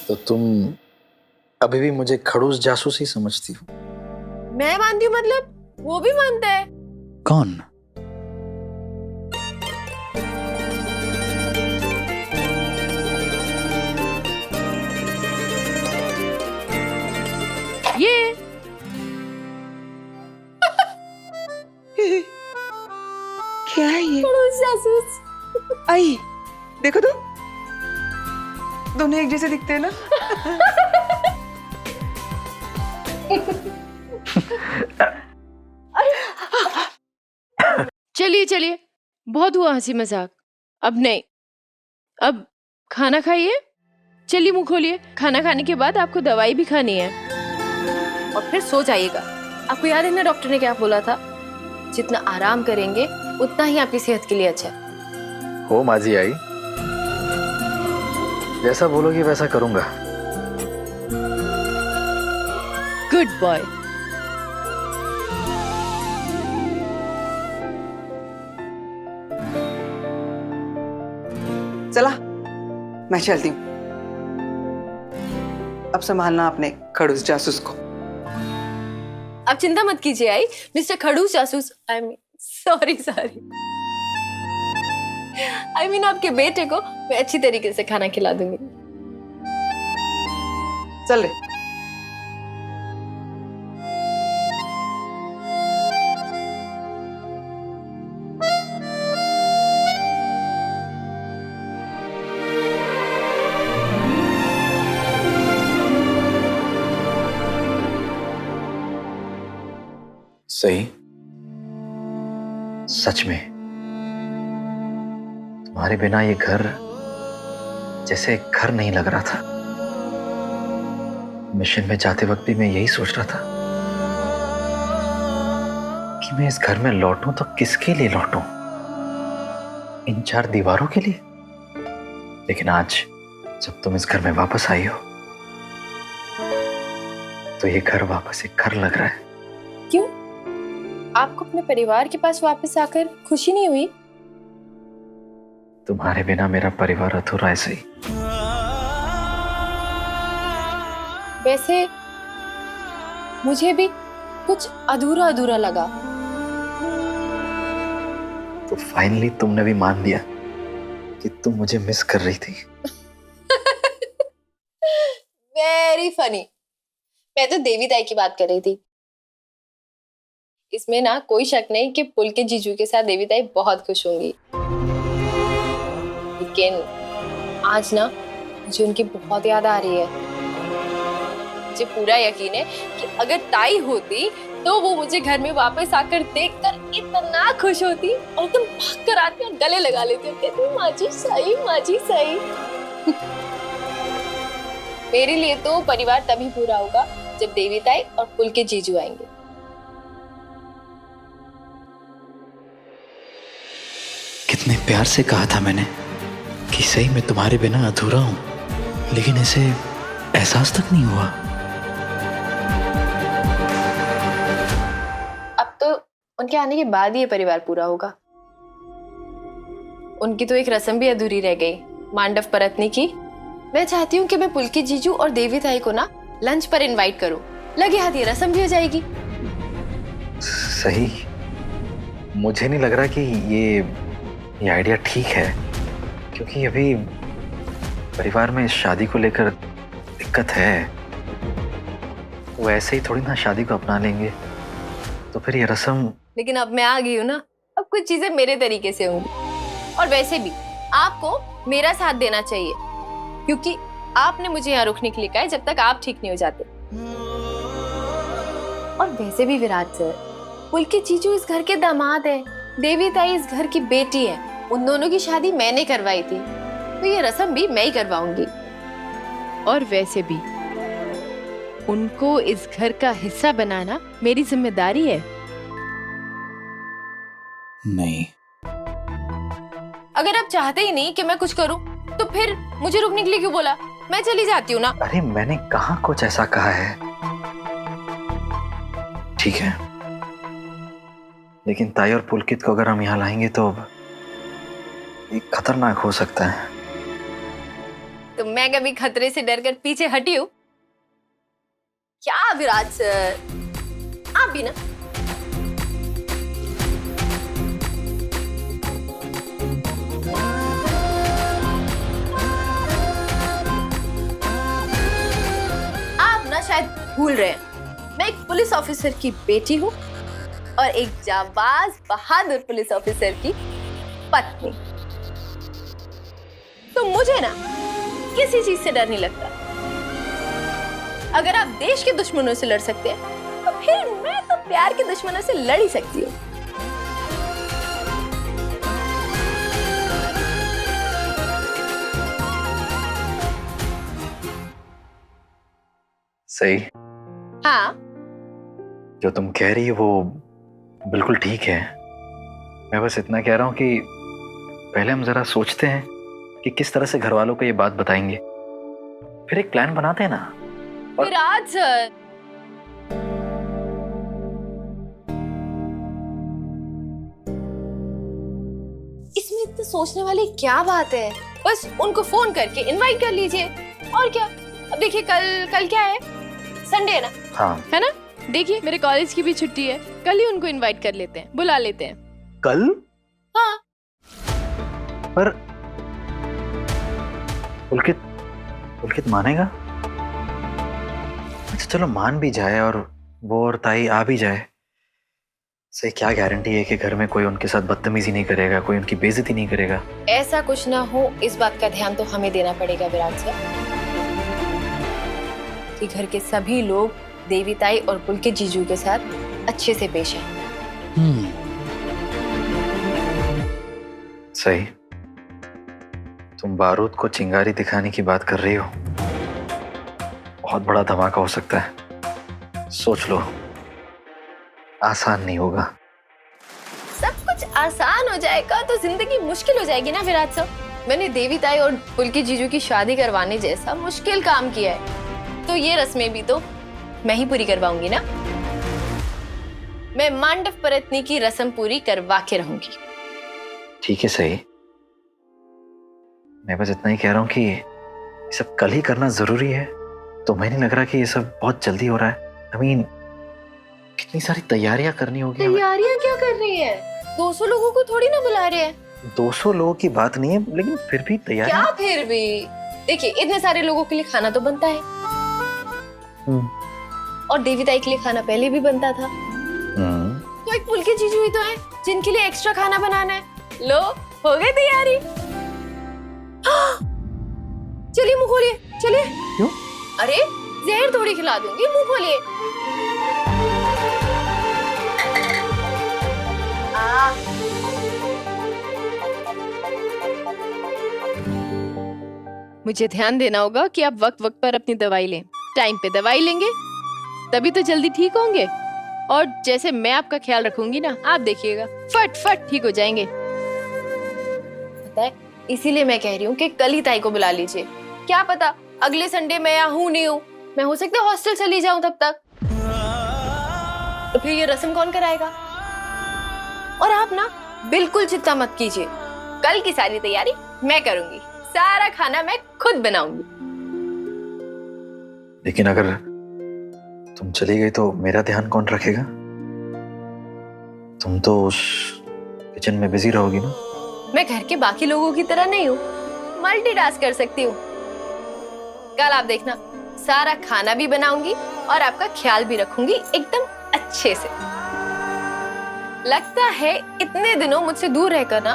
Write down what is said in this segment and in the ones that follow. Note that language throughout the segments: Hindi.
तो तुम अभी भी मुझे खड़ूस जासूस ही समझती हो? मैं मानती हूँ मतलब वो भी मानता है। कौन? ये क्या है ये? खड़ूस जासूस। आई, देखो तो, दोनों एक जैसे दिखते हैं ना। चलिए चलिए, बहुत हुआ हंसी मजाक, अब नहीं। अब खाना खाइए, चलिए मुंह खोलिए। खाना खाने के बाद आपको दवाई भी खानी है और फिर सो जाइएगा। आपको याद है ना डॉक्टर ने क्या बोला था? जितना आराम करेंगे उतना ही आपकी सेहत के लिए अच्छा है। हो माझी आई, जैसा बोलोगी वैसा करूंगा। Good boy. चला, मैं चलती हूँ। अब संभालना अपने खड़ूस जासूस को। आप चिंता मत कीजिए आई, मिस्टर खड़ूस जासूस, I mean sorry I mean आपके बेटे को मैं अच्छी तरीके से खाना खिला दूंगी। चल रे। सही, सच में तुम्हारे बिना ये घर जैसे घर नहीं लग रहा था। मिशन में जाते वक्त भी मैं यही सोच रहा था कि मैं इस घर में लौटूं तो किसके लिए लौटूं? इन चार दीवारों के लिए? लेकिन आज जब तुम इस घर में वापस आई हो तो ये घर वापस एक घर लग रहा है। क्यों? आपको अपने परिवार के पास वापस आकर खुशी नहीं हुई? तुम्हारे बिना मेरा परिवार अधूरा है सही। वैसे मुझे भी कुछ अधूरा अधूरा लगा। तो फाइनली तुमने भी मान लिया कि तुम मुझे मिस कर रही थी। Very funny. मैं तो देवी ताई की बात कर रही थी। इसमें ना कोई शक नहीं कि पुलकित जीजू के साथ देवी ताई बहुत खुश होंगी। लेकिन आज ना मुझे उनकी बहुत याद आ रही है। मुझे पूरा यकीन है कि अगर ताई होती तो वो मुझे घर में वापस आकर देखकर इतना खुश होती और एकदम भाग कर आती और गले लगा लेती और कहती माजी साई, माजी साई। मेरे लिए तो परिवार तभी पूरा होगा जब देवी ताई और पुलकित जीजू आएंगे। कितने प्यार से कहा था मैंने कि सही मैं तुम्हारे बिना अधूरा हूं, लेकिन इसे एहसास तक नहीं हुआ। अब तो उनके आने के बाद ही ये परिवार पूरा होगा। उनकी तो एक रस्म भी अधूरी रह गई, मांडव परतने की। मैं चाहती हूँ कि मैं पुलकित जीजू और देवी ताई को ना लंच पर इनवाइट करूं। लगे हाथ ये रस्म भी हो जाएगी। सही, मुझे नहीं लग रहा कि ये आइडिया ठीक है, क्योंकि अभी परिवार में इस शादी को लेकर दिक्कत है। वो ऐसे ही थोड़ी ना शादी को अपना लेंगे, तो फिर ये रस्म। लेकिन अब मैं आ गई हूँ ना, अब कुछ चीजें मेरे तरीके से होंगी। और वैसे भी आपको मेरा साथ देना चाहिए, क्योंकि आपने मुझे यहाँ रुकने के लिए कहा है जब तक आप ठीक नहीं हो जाते। और वैसे भी विराट सर, पुलकित जीजू इस घर के दामाद है, देवी ताई इस घर की बेटी है। उन दोनों की शादी मैंने करवाई थी, तो ये रस्म भी मैं ही करवाऊंगी। और वैसे भी उनको इस घर का हिस्सा बनाना मेरी जिम्मेदारी है। नहीं, अगर आप चाहते ही नहीं कि मैं कुछ करूं, तो फिर मुझे रुकने के लिए क्यों बोला? मैं चली जाती हूँ ना। अरे मैंने कहाँ कुछ ऐसा कहा है। ठीक है, लेकिन ताई और पुलकित को अगर हम यहाँ लाएंगे तो ये खतरनाक हो सकता है। तो मैं कभी खतरे से डरकर पीछे हटी हूँ क्या विराज सर? आप भी ना। आप ना शायद भूल रहे हैं, मैं एक पुलिस ऑफिसर की बेटी हूँ और एक जाबाज बहादुर पुलिस ऑफिसर की पत्नी। तो मुझे ना किसी चीज से डर नहीं लगता। अगर आप देश के दुश्मनों से लड़ सकते हैं, तो फिर मैं तो प्यार के दुश्मनों से लड़ ही सकती हूँ। सही। हाँ, जो तुम कह रही हो वो बिल्कुल ठीक है। मैं बस इतना कह रहा हूँ कि पहले हम जरा सोचते हैं कि किस तरह से घर वालों को ये बात बताएंगे, फिर एक प्लान बनाते हैं ना। विराज सर, इसमें इतना सोचने वाली क्या बात है? बस उनको फोन करके इनवाइट कर लीजिए और क्या। अब देखिए कल क्या है? संडे है ना? हाँ। है ना? देखिए मेरे कॉलेज की भी छुट्टी है, कल ही उनको इनवाइट कर लेते हैं, बुला लेते हैं। कल? हाँ। पर पुलकित मानेगा? अच्छा चलो मान भी जाए और वो और ताई आ भी जाए, से क्या गारंटी है कि घर में कोई उनके साथ बदतमीजी नहीं करेगा, कोई उनकी बेइज्जती नहीं करेगा? ऐसा कुछ ना हो, इस बात का ध्यान तो हमें देना पड़ेगा विराट सर, कि घर के सभी लोग देवी ताई और पुलकित जीजू के साथ अच्छे से पेश आए। सही। तुम बारूद को चिंगारी दिखाने की बात कर रही हो, बहुत बड़ा धमाका हो सकता है। सोच लो, आसान नहीं होगा। सब कुछ आसान हो जाएगा तो जिंदगी मुश्किल हो जाएगी ना विराट सर। मैंने देवी ताई और पुलकित जीजू की शादी करवाने जैसा मुश्किल काम किया है, तो ये रस्में भी तो मैं ही पूरी करवाऊंगी ना। मैं मांडव परतनी की रस्म पूरी करवा के रहूंगी। ठीक है सही, मैं बस इतना ही कह रहा हूँ कि ये सब कल ही करना जरूरी है। तो मैं नहीं लग रहा कि ये सब बहुत जल्दी हो रहा है। I mean, कितनी सारी तैयारियां करनी होगी। तैयारियां क्या कर रही है? 200 लोगों को थोड़ी ना बुला रहे हैं। 200 लोगों की बात नहीं है, लेकिन फिर भी तैयारियां। क्या फिर भी? देखिए इतने सारे लोगों के लिए खाना तो बनता है, और देवी ताई के लिए खाना पहले भी बनता था। तो एक पुलकित जीजू ही तो है जिनके लिए एक्स्ट्रा खाना बनाना है। लो हो गई तैयारी। चलिए मुंह खोलिए, चलिए। क्यों? अरे जहर थोड़ी खिला दूंगी, मुंह खोलिए। मुझे ध्यान देना होगा कि आप वक्त वक्त पर अपनी दवाई लें। टाइम पे दवाई लेंगे तभी तो जल्दी ठीक होंगे, और जैसे मैं आपका ख्याल रखूंगी ना, आप देखिएगा फट फट ठीक हो जाएंगे। पता है, इसीलिए मैं कह रही हूँ कि कल ही ताई को बुला लीजिए। क्या पता अगले संडे मैं यहाँ हूँ नहीं हूँ, मैं हो सकता है हॉस्टल चली जाऊं तब तक। तो फिर ये रस्म कौन कराएगा? और आप ना बिल्कुल चिंता मत कीजिए, कल की सारी तैयारी मैं करूंगी, सारा खाना मैं खुद बनाऊंगी। लेकिन अगर तुम चली गई तो मेरा ध्यान कौन रखेगा? तुम तो उस किचन में बिजी रहोगी ना। मैं घर के बाकी लोगों की तरह नहीं हूँ, मल्टीटास्क कर सकती हूँ। कल आप देखना, सारा खाना भी बनाऊंगी और आपका ख्याल भी रखूंगी एकदम अच्छे से। लगता है इतने दिनों मुझसे दूर रहकर ना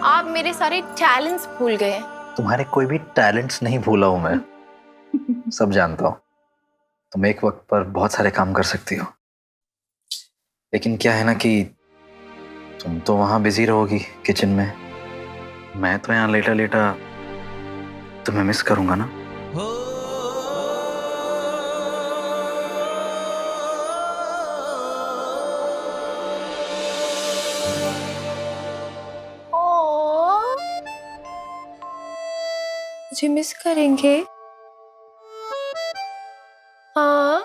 आप मेरे सारे टैलेंट्स भूल गए हैं। तुम्हारे कोई भी टैलेंट्स नहीं भूला हूं मैं, सब जानता हूं। तुम एक वक्त पर बहुत सारे काम कर सकती हो, लेकिन क्या है ना कि तुम तो वहां बिजी रहोगी किचन में, मैं तो यहाँ लेटा लेटा तुम्हें मिस करूंगा ना। मुझे मिस करेंगे? हाँ,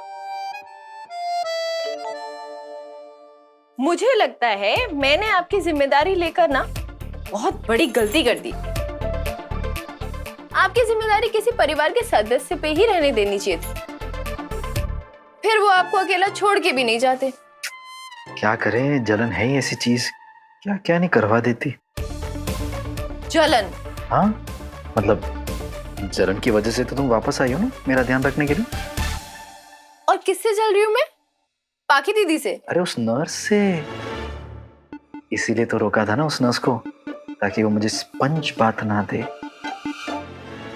मुझे लगता है मैंने आपकी जिम्मेदारी लेकर ना बहुत बड़ी गलती कर दी। आपकी जिम्मेदारी किसी परिवार के सदस्य पे ही रहने देनी चाहिए थी। फिर वो आपको अकेला छोड़ के भी नहीं जाते। क्या करें, जलन है ही ऐसी चीज, क्या क्या नहीं करवा देती। जलन? हाँ मतलब जलन की वजह से तो तुम वापस आई हो ना मेरा ध्यान रखने के लिए। और किससे जल रही हूँ मैं? पाकी दीदी से। अरे उस नर्स से, इसीलिए तो रोका था ना उस नर्स को, ताकि वो मुझे स्पंज बात ना दे।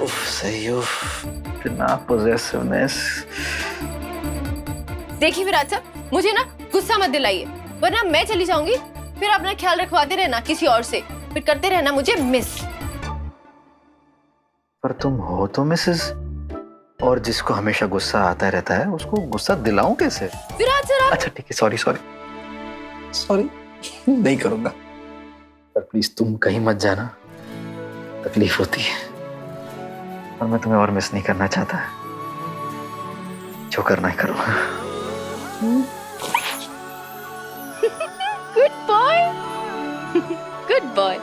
उफ सही, उफ इतना पोजेसिवनेस। देखिए विराट साहब, मुझे ना गुस्सा मत दिलाइए, वरना मैं चली जाऊंगी। फिर अपना ख्याल रखवाते रहना किसी और से, फिर करते रहना मुझे मिस। पर तुम हो तो मिसेस, और जिसको हमेशा गुस्सा आता रहता है उसको गुस्सा दिलाऊं कैसे? विराट सर अच्छा ठीक है, सॉरी सॉरी सॉरी, नहीं करूंगा। पर प्लीज तुम कहीं मत जाना, तकलीफ होती है और मैं तुम्हें और मिस नहीं करना चाहता। जो करना है करो। Good boy. Good boy.